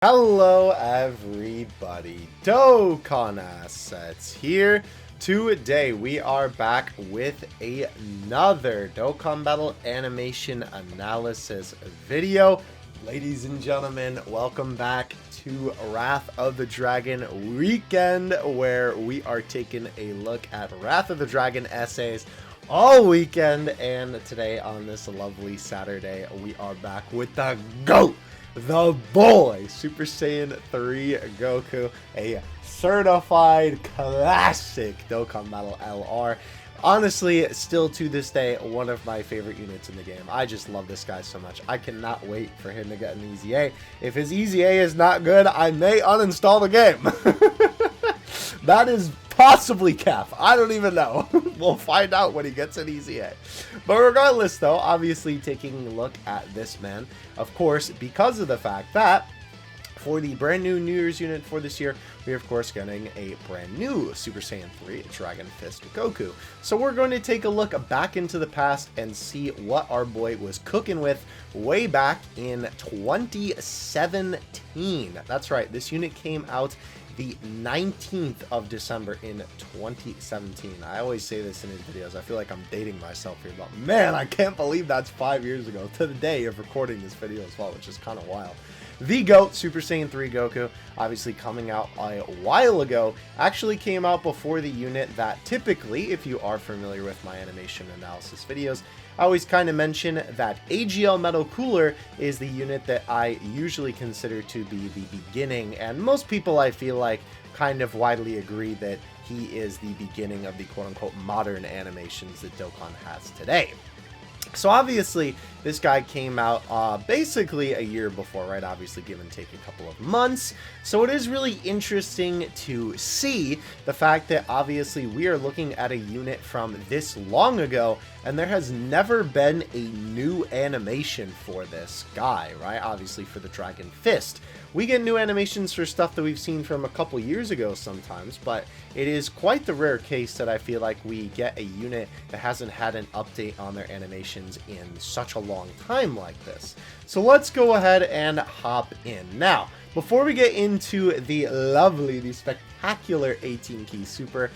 Hello everybody, Dokkan Assets here. Today we are back with another Dokkan Battle animation analysis video. Ladies and gentlemen, welcome back to Wrath of the Dragon weekend, where we are taking a look at Wrath of the Dragon essays all weekend. And today on this lovely Saturday, we are back with the GOAT, the boy, Super Saiyan 3 Goku, a certified classic Dokkan Battle LR. Honestly, still to this day, one of my favorite units in the game. I just love this guy so much. I cannot wait for him to get an Easy A. If his Easy A is not good, I may uninstall the game. That is possibly cap. I don't even know. We'll find out when he gets an Easy A. But regardless, though, obviously taking a look at this man, of course, because of the fact that for the brand new New Year's unit for this year, we are of course getting a brand new Super Saiyan 3 Dragon Fist Goku. So we're going to take a look back into the past and see what our boy was cooking with way back in 2017. That's right, this unit came out the 19th of December in 2017. I always say this in his videos. I feel like I'm dating myself here, but man, I can't believe that's 5 years ago to the day of recording this video as well, which is kind of wild. The GOAT, Super Saiyan 3 Goku, obviously coming out a while ago, actually came out before the unit that typically, if you are familiar with my animation analysis videos, I always kind of mention that AGL Metal Cooler is the unit that I usually consider to be the beginning, and most people, I feel like, kind of widely agree that he is the beginning of the quote-unquote modern animations that Dokkan has today. So obviously, this guy came out basically a year before, right? Obviously, give and take a couple of months. So it is really interesting to see the fact that obviously we are looking at a unit from this long ago, and there has never been a new animation for this guy, right? Obviously for the Dragon Fist. We get new animations for stuff that we've seen from a couple years ago sometimes, but it is quite the rare case that I feel like we get a unit that hasn't had an update on their animations in such a long time like this. So let's go ahead and hop in. Now, before we get into the lovely, the spectacular 18-key super,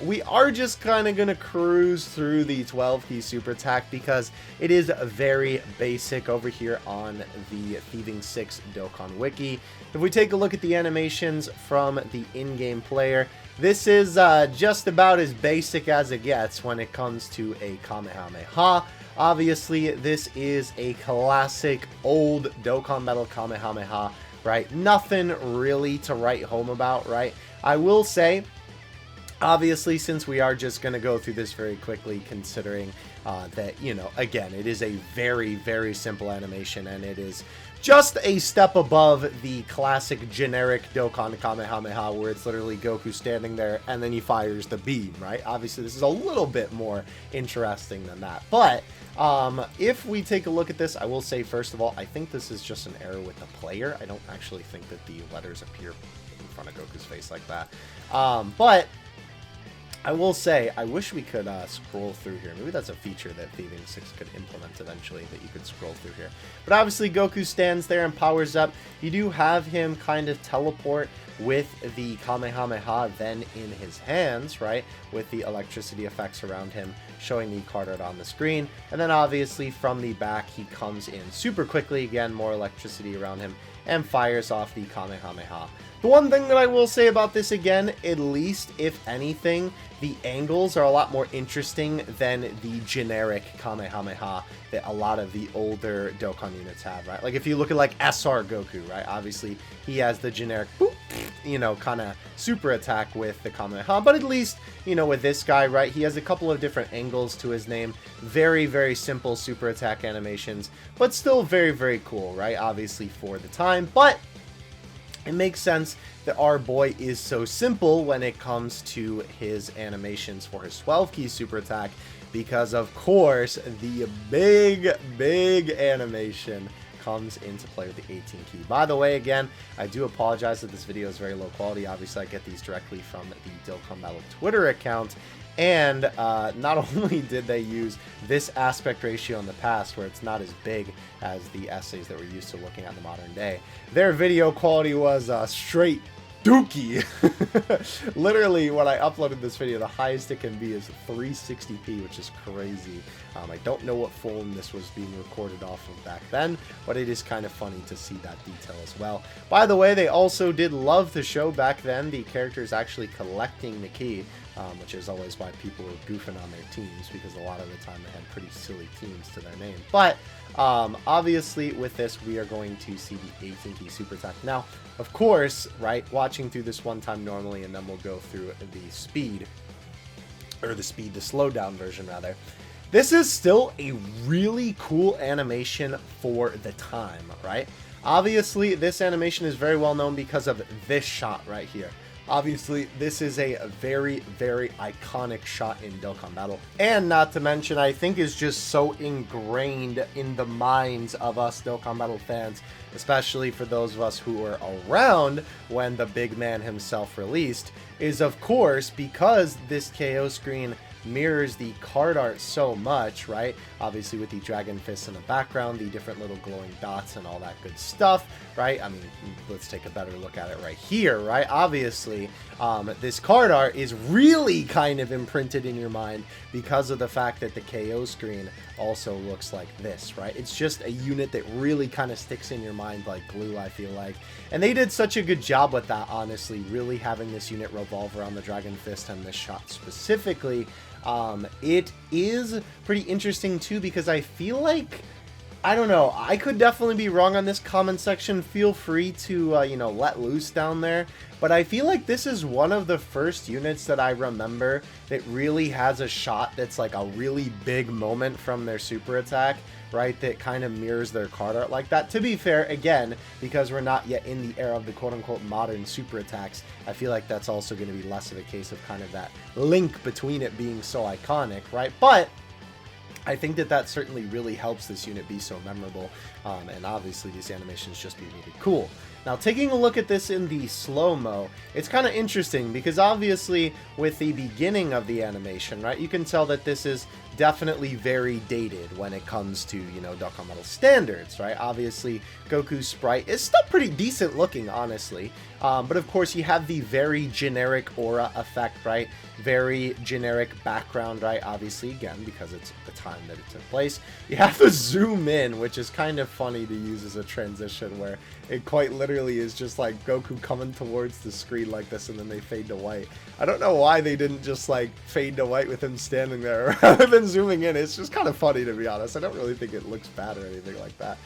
we are just kind of going to cruise through the 12-key super attack because it is very basic over here on the Thieving 6 Dokkan Wiki. If we take a look at the animations from the in-game player, this is just about as basic as it gets when it comes to a Kamehameha. Obviously, this is a classic old Dokkan Battle Kamehameha, right? Nothing really to write home about, right? I will say, obviously, since we are just going to go through this very quickly, considering that, you know, again, it is a very, very simple animation, and it is just a step above the classic generic Dokkan Kamehameha, where it's literally Goku standing there, and then he fires the beam, right? Obviously, this is a little bit more interesting than that, but if we take a look at this, I will say, first of all, I think this is just an error with the player. I don't actually think that the letters appear in front of Goku's face like that. But I will say, I wish we could scroll through here. Maybe that's a feature that Thieving 6 could implement eventually, that you could scroll through here. But obviously, Goku stands there and powers up. You do have him kind of teleport with the Kamehameha then in his hands, right? With the electricity effects around him showing the card art on the screen. And then obviously from the back, he comes in super quickly, again, more electricity around him, and fires off the Kamehameha. The one thing that I will say about this, again, at least if anything, the angles are a lot more interesting than the generic Kamehameha that a lot of the older Dokkan units have, right? Like if you look at like SR Goku, right? Obviously he has the generic boop, you know, kind of super attack with the Kamehameha, but at least, you know, with this guy, right, he has a couple of different angles to his name. Very, very simple super attack animations, but still very, very cool, right? Obviously for the time, but it makes sense that our boy is so simple when it comes to his animations for his 12-key super attack, because of course the big animation comes into play with the 18 key. By the way, again, I do apologize that this video is very low quality. Obviously, I get these directly from the Dokkan Battle Twitter account. And not only did they use this aspect ratio in the past, where it's not as big as the essays that we're used to looking at in the modern day, their video quality was straight dookie. Literally, when I uploaded this video, the highest it can be is 360p, which is crazy. I don't know what phone this was being recorded off of back then, but it is kind of funny to see that detail as well. By the way, they also did love to show back then the characters actually collecting the key, which is always why people were goofing on their teams, because a lot of the time they had pretty silly teams to their name. But obviously with this, we are going to see the 18 key super attack. Now, of course, right, watching through this one time normally, and then we'll go through the speed, or the slowdown version rather. This is still a really cool animation for the time, right? Obviously, this animation is very well known because of this shot right here. Obviously, this is a very, very iconic shot in Dokkan Battle. And not to mention, I think is just so ingrained in the minds of us Dokkan Battle fans, especially for those of us who were around when the big man himself released, is of course because this KO screen mirrors the card art so much, right? Obviously with the dragon fists in the background, the different little glowing dots and all that good stuff, right? I mean, let's take a better look at it right here, right? Obviously, this card art is really kind of imprinted in your mind because of the fact that the KO screen also looks like this, right? It's just a unit that really kind of sticks in your mind like glue, I feel like. And they did such a good job with that, honestly, really having this unit revolve around the dragon fist and this shot specifically. It is pretty interesting too, because I feel like, I don't know, I could definitely be wrong on this comment section. Feel free to, you know, let loose down there. But I feel like this is one of the first units that I remember that really has a shot that's like a really big moment from their super attack, right? That kind of mirrors their card art like that. To be fair, again, because we're not yet in the era of the quote-unquote modern super attacks, I feel like that's also going to be less of a case of kind of that link between it being so iconic, right? But I think that that certainly really helps this unit be so memorable, and obviously these animations just be really cool. Now, taking a look at this in the slow-mo, it's kind of interesting because obviously with the beginning of the animation, right, you can tell that this is definitely very dated when it comes to, you know, Dokkan Battle standards, right? Obviously, Goku's sprite is still pretty decent looking, honestly. But of course, you have the very generic aura effect, right? Very generic background, right? Obviously, again, because it's the time that it took place. You have to zoom in, which is kind of funny to use as a transition, where it quite literally is just like Goku coming towards the screen like this, and then they fade to white. I don't know why they didn't just like fade to white with him standing there rather than zooming in. It's just kind of funny, to be honest. I don't really think it looks bad or anything like that.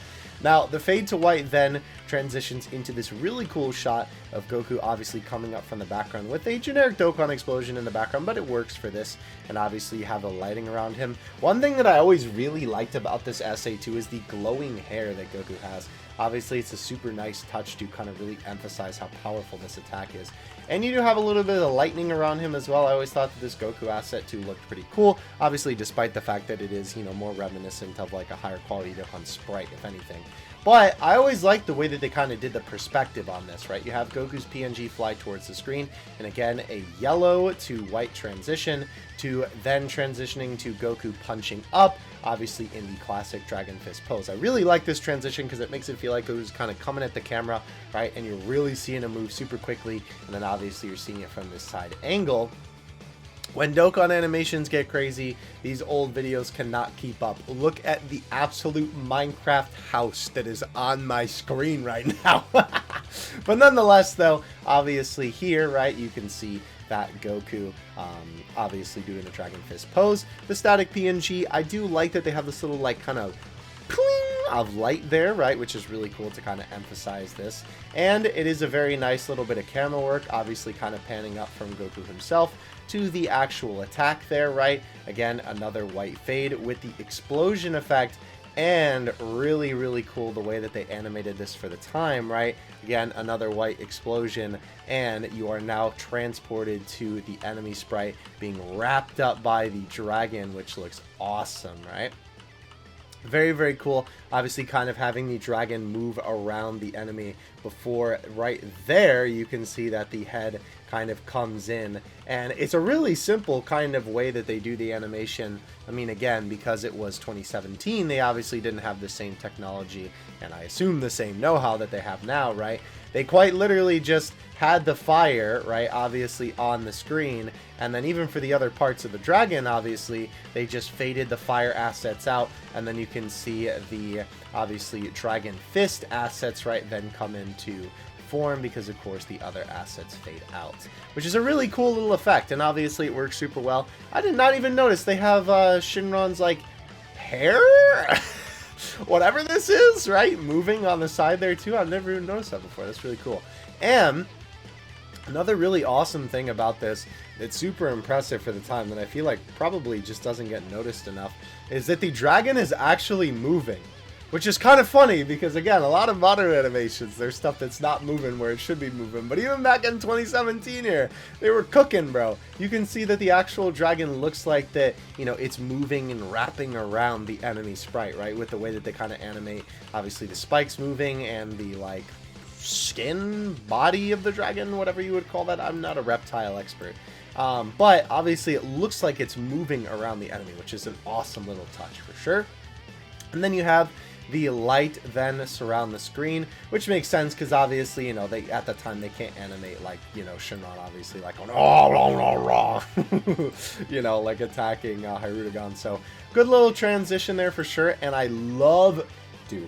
Now, the fade to white then transitions into this really cool shot of Goku obviously coming up from the background with a generic Dokkan explosion in the background, but it works for this, and obviously you have the lighting around him. One thing that I always really liked about this essay too is the glowing hair that Goku has. Obviously, it's a super nice touch to kind of really emphasize how powerful this attack is. And you do have a little bit of lightning around him as well. I always thought that this Goku asset too looked pretty cool. Obviously, despite the fact that it is, you know, more reminiscent of like a higher quality Dokkan sprite, if anything. But I always liked the way that they kind of did the perspective on this, right? You have Goku's PNG fly towards the screen, and again, a yellow to white transition, to then transitioning to Goku punching up, obviously in the classic Dragon Fist pose. I really like this transition because it makes it feel like Goku's kind of coming at the camera, right? And you're really seeing him move super quickly, and then obviously you're seeing it from this side angle. When Dokkan animations get crazy, these old videos cannot keep up. Look at the absolute Minecraft house that is on my screen right now. But nonetheless, though, obviously here, right, you can see that Goku obviously doing the Dragon Fist pose. The static PNG, I do like that they have this little, like, kind of of light there, right, which is really cool to kind of emphasize this. And it is a very nice little bit of camera work, obviously kind of panning up from Goku himself to the actual attack there, right? Again, another white fade with the explosion effect, and really, really cool the way that they animated this for the time, right? Again, another white explosion, and you are now transported to the enemy sprite being wrapped up by the dragon, which looks awesome, right? Very, very cool. Obviously, kind of having the dragon move around the enemy before right there, you can see that the head kind of comes in. And it's a really simple kind of way that they do the animation. I mean, again, because it was 2017, they obviously didn't have the same technology, and I assume the same know-how that they have now, right? They quite literally just had the fire, right, obviously on the screen, and then even for the other parts of the dragon, obviously, they just faded the fire assets out, and then you can see the, obviously, dragon fist assets, right, then come into form, because of course the other assets fade out, which is a really cool little effect, and obviously it works super well. I did not even notice they have Shinron's, like, hair? Whatever this is, right, moving on the side there too. I've never even noticed that before. That's really cool. And another really awesome thing about this that's super impressive for the time that I feel like probably just doesn't get noticed enough is that the dragon is actually moving, which is kind of funny because, again, a lot of modern animations, there's stuff that's not moving where it should be moving. But even back in 2017 here, they were cooking, bro. You can see that the actual dragon looks like that, you know, it's moving and wrapping around the enemy sprite, right? With the way that they kind of animate, obviously, the spikes moving and the, like, skin, body of the dragon, whatever you would call that. I'm not a reptile expert. But obviously, it looks like it's moving around the enemy, which is an awesome little touch for sure. And then you have the light then surround the screen, which makes sense because obviously, you know, they at the time they can't animate like, you know, Shinron obviously like on you know, like attacking Hyrudegan. So good little transition there for sure. And I love, dude,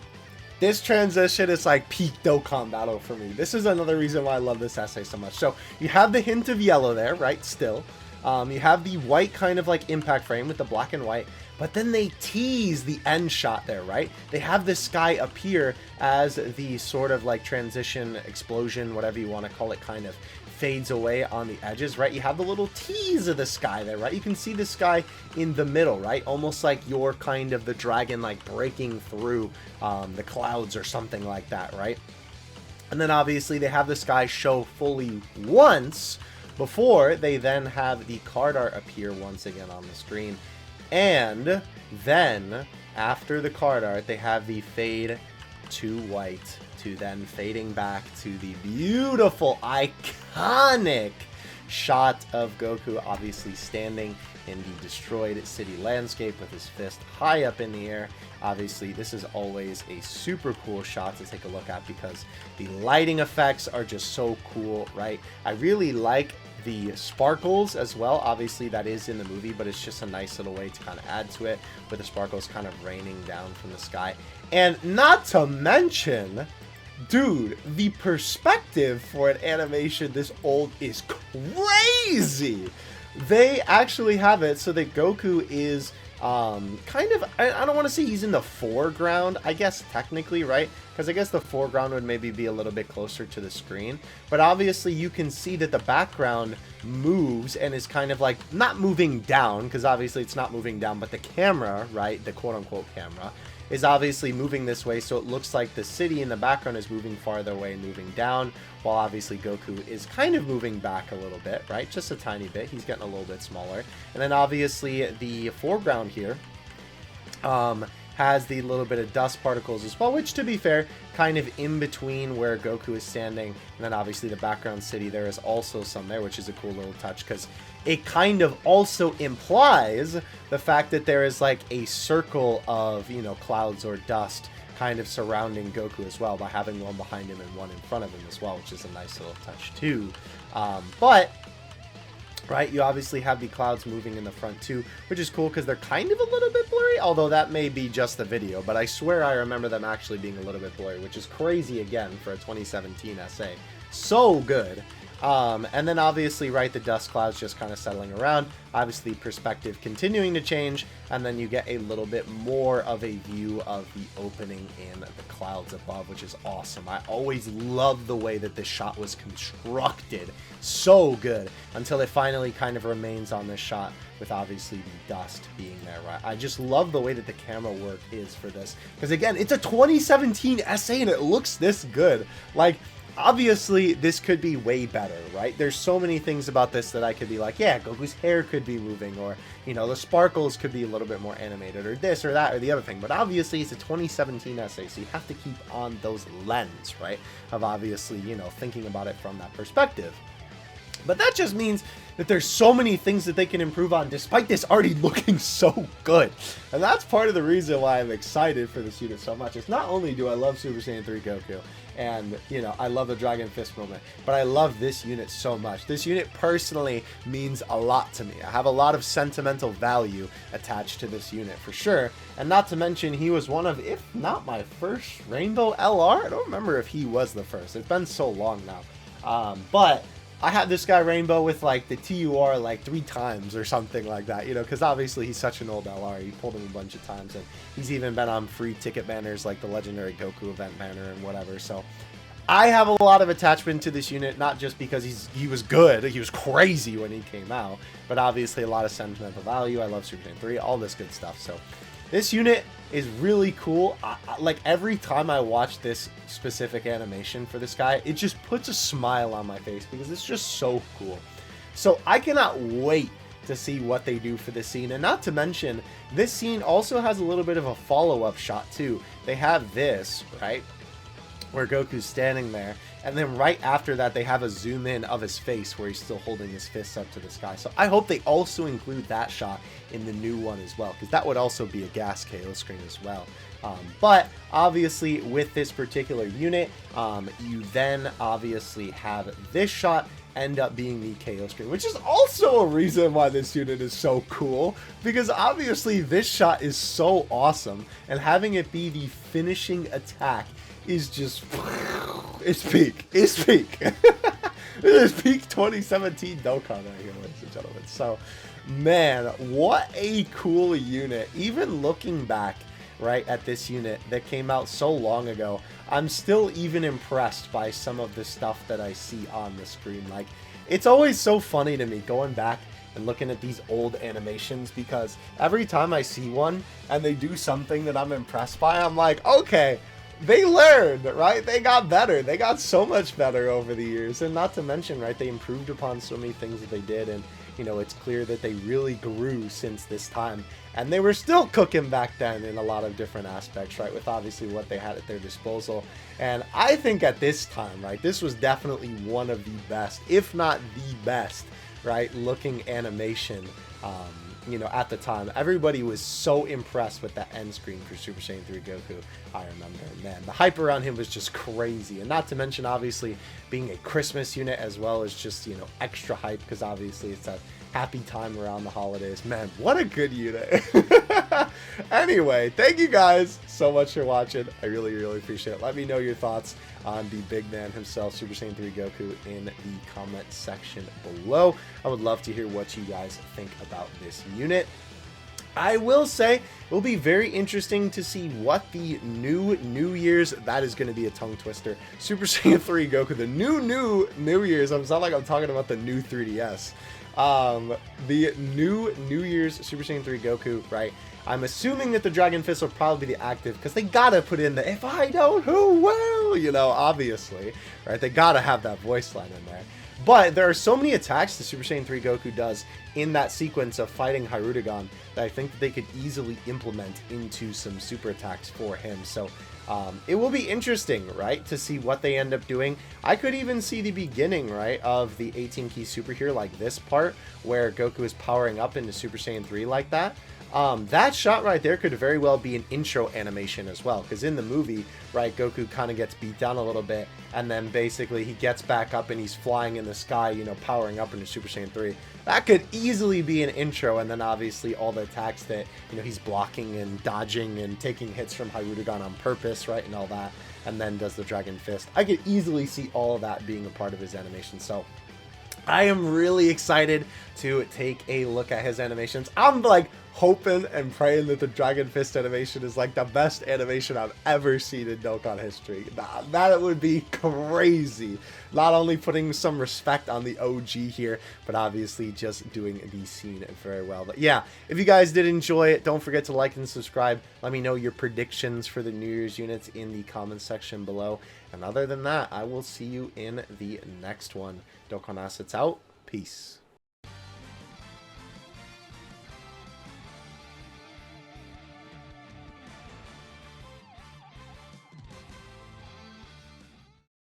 this transition is like peak Dokkan battle for me. This is another reason why I love this essay so much. So you have the hint of yellow there, right? Still, you have the white kind of like impact frame with the black and white. But then they tease the end shot there, right? They have the sky appear as the sort of like transition, explosion, whatever you want to call it, kind of fades away on the edges, right? You have the little tease of the sky there, right? You can see the sky in the middle, right? Almost like you're kind of the dragon like breaking through the clouds or something like that, right? And then obviously they have the sky show fully once before they then have the card art appear once again on the screen. And then, after the card art, they have the fade to white, to then fading back to the beautiful, iconic shot of Goku, obviously standing in the destroyed city landscape with his fist high up in the air. Obviously, this is always a super cool shot to take a look at because the lighting effects are just so cool, right? I really like the sparkles as well. Obviously that is in the movie, but it's just a nice little way to kind of add to it with the sparkles kind of raining down from the sky. And not to mention, dude, the perspective for an animation this old is crazy. They actually have it so that Goku is kind of, I don't want to say he's in the foreground, I guess technically, right? Because I guess the foreground would maybe be a little bit closer to the screen. But obviously you can see that the background moves and is kind of like, not moving down, because obviously it's not moving down, but the camera, right, the quote-unquote camera, is obviously moving this way, so it looks like the city in the background is moving farther away, moving down, while obviously Goku is kind of moving back a little bit, right? Just a tiny bit. He's getting a little bit smaller. And then obviously the foreground here has the little bit of dust particles as well, which to be fair, kind of in between where Goku is standing, and then obviously the background city, there is also some there, which is a cool little touch, because it kind of also implies the fact that there is like a circle of, you know, clouds or dust kind of surrounding Goku as well, by having one behind him and one in front of him as well, which is a nice little touch too. But right, you obviously have the clouds moving in the front too, which is cool because they're kind of a little bit blurry, although that may be just the video, but I swear I remember them actually being a little bit blurry, which is crazy again for a 2017 essay. So good. And then obviously, right, the dust clouds just kind of settling around, obviously perspective continuing to change, and then you get a little bit more of a view of the opening in the clouds above, which is awesome. I always love the way that this shot was constructed. So good, until it finally kind of remains on this shot with obviously the dust being there, right? I just love the way that the camera work is for this, because again, it's a 2017 essay and it looks this good. Like, obviously this could be way better, right? There's so many things about this that I could be like, yeah, Goku's hair could be moving, or, you know, the sparkles could be a little bit more animated, or this or that or the other thing. But obviously it's a 2017 essay, so you have to keep on those lens, right, of obviously, you know, thinking about it from that perspective. But that just means that there's so many things that they can improve on despite this already looking so good. And that's part of the reason why I'm excited for this unit so much. It's not only do I love Super Saiyan 3 Goku, and, you know, I love the Dragon Fist moment, but I love this unit so much. This unit personally means a lot to me. I have a lot of sentimental value attached to this unit for sure. And not to mention, he was one of, if not my first Rainbow LR. I don't remember if he was the first. It's been so long now. But I had this guy Rainbow with like the TUR like 3 times or something like that, you know, because obviously he's such an old LR. You pulled him a bunch of times, and he's even been on free ticket banners like the legendary Goku event banner and whatever. So I have a lot of attachment to this unit, not just because he was good, he was crazy when he came out, but obviously a lot of sentimental value. I love Super Saiyan 3, all this good stuff. So this unit is really cool. Like every time I watch this specific animation for this guy, it just puts a smile on my face because it's just so cool. So I cannot wait to see what they do for this scene. And not to mention, this scene also has a little bit of a follow-up shot too. They have this, right, where Goku's standing there, and then right after that they have a zoom in of his face where he's still holding his fists up to the sky. So I hope they also include that shot in the new one as well, because that would also be a gas KO screen as well. But obviously with this particular unit, you then obviously have this shot end up being the KO screen, which is also a reason why this unit is so cool, because obviously this shot is so awesome, and having it be the finishing attack is just, it's peak. It's peak. This is peak 2017 Dokkan right here, ladies and gentlemen. So, man, what a cool unit. Even looking back, right, at this unit that came out so long ago, I'm still even impressed by some of the stuff that I see on the screen. Like, it's always so funny to me going back and looking at these old animations, because every time I see one and they do something that I'm impressed by, I'm like, okay, they learned, right? They got better. They got so much better over the years. And not to mention, right, they improved upon so many things that they did. And, you know, it's clear that they really grew since this time. And they were still cooking back then in a lot of different aspects, right, with obviously what they had at their disposal. And I think at this time, right, this was definitely one of the best, if not the best, right, looking animation, you know, at the time. Everybody was so impressed with that end screen for Super Saiyan 3 Goku. I remember, man, the hype around him was just crazy. And not to mention, obviously, being a Christmas unit as well is just, you know, extra hype, because obviously it's a happy time around the holidays. Man, what a good unit. Anyway, thank you guys so much for watching. I really, really appreciate it. Let me know your thoughts on the big man himself, Super Saiyan 3 Goku, in the comment section below. I would love to hear what you guys think about this unit. I will say it will be very interesting to see what the New Year's, that is going to be a tongue twister, Super Saiyan 3 Goku, the New Year's, I'm sound like I'm talking about the new 3DS. The New Year's Super Saiyan 3 Goku, right? I'm assuming that the Dragon Fist will probably be the active, because they gotta put in the "if I don't, who will," you know, obviously, right? They gotta have that voice line in there. But there are so many attacks the Super Saiyan 3 Goku does in that sequence of fighting Hyrudegan that I think that they could easily implement into some super attacks for him. So it will be interesting, right, to see what they end up doing. I could even see the beginning, right, of the 18 key super here, like this part where Goku is powering up into Super Saiyan 3 like that. That shot right there could very well be an intro animation as well, because in the movie, right, Goku kind of gets beat down a little bit, and then basically he gets back up and he's flying in the sky, you know, powering up into Super Saiyan 3. That could easily be an intro, and then obviously all the attacks that, you know, he's blocking and dodging and taking hits from Hyrudegan on purpose, right, and all that, and then does the Dragon Fist. I could easily see all of that being a part of his animation, so I am really excited to take a look at his animations. I'm like hoping and praying that the Dragon Fist animation is like the best animation I've ever seen in Dokkan history. That would be crazy. Not only putting some respect on the OG here, but obviously just doing the scene very well. But yeah, if you guys did enjoy it, don't forget to like and subscribe. Let me know your predictions for the New Year's units in the comments section below. And other than that, I will see you in the next one. Dokkan Assets out. Peace.